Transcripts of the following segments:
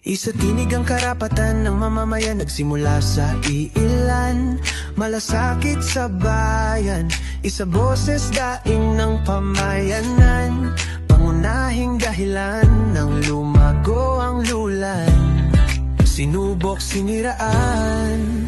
Isa tinig ang karapatan ng mamamayan, nagsimula sa iilan, malasakit sa bayan. Isa boses daing ng pamayanan, pangunahing dahilan ng lumago ang lulan. Sinubok, siniraan,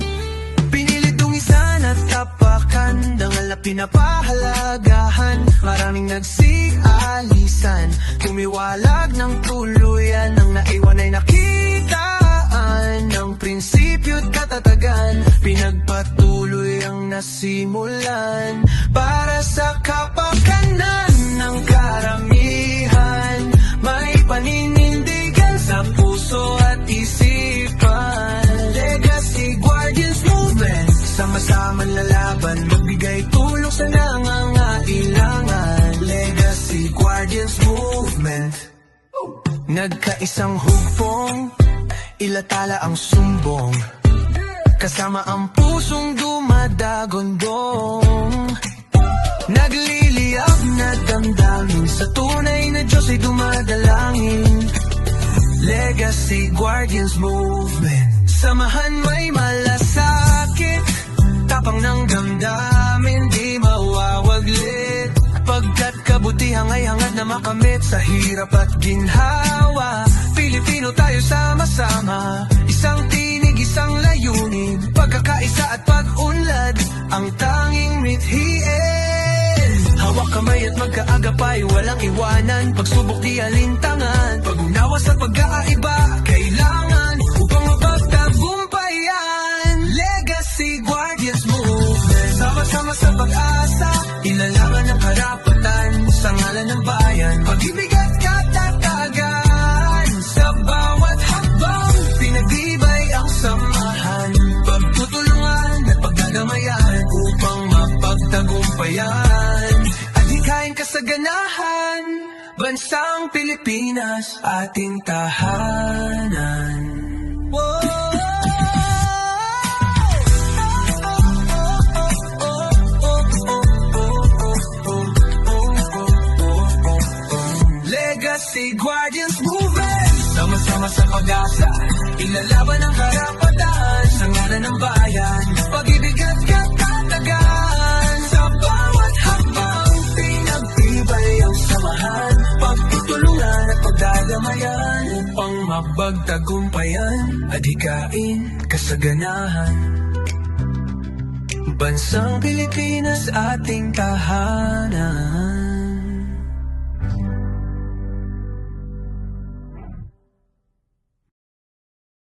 pinilit dungisan at tapakan, dangal na pinapahalagahan. Maraming nagsialisan, tumiwalag ng tuluyan, ang naiwan ay nakitaan ng prinsipyo't katatagan. Pinagpatuloy ang nasimulan para sa kapakanan ng karamihan. May paninindigan sa puso at isipan. Legacy Guardians Movement, sama-sama lalaban, magbigay tulong sa nangangailangan. Legacy Guardians Movement, nagkaisang hugpong, ilatala ang sumbong, kasama ang pusong dumadagondong. Nagliliyab na damdamin, sa tunay na Diyos ay dumadalangin. Legacy Guardians Movement, samahan may malasakit, tapang ng damdamin di mawawaglit. Pagkat kabutihang ay hangad na makamit sa hirap at ginhawa. Pilipino tayo sama-sama, isang tinig, isang layunin, pagkakaisa at pag-unlad ang tanging mithiin. Hawak kamay at magkaagapay, walang iwanan, pagsubok di alintangan, pag-unawa sa pagkakaiba kailangan upang mapagtagumpayan. Legacy Guardians Movement, sama-sama sa pag-asa, ilalaban ang karapatan sa ngalan ng bayan. Pag-ibig at katatagan, sa bawat hakbang pinagtibay ang samahan. Pagtutulungan at pagdadamayan upang mapagtagumpayan. Adhikain kasaganahan, bansang Pilipinas, ating tahanan. Whoa! Legacy Guardians Movement, sama-sama sa pag-asa, ilalaban ang karapatan sa ngalan ng bayan. Pag-ibig at katatagan, sa bawat hakbang pinagtibay ang samahan. Pagtutulungan at pagdadamayan upang mapagtagumpayan. Adhikain kasaganahan, bansang Pilipinas, ating tahanan.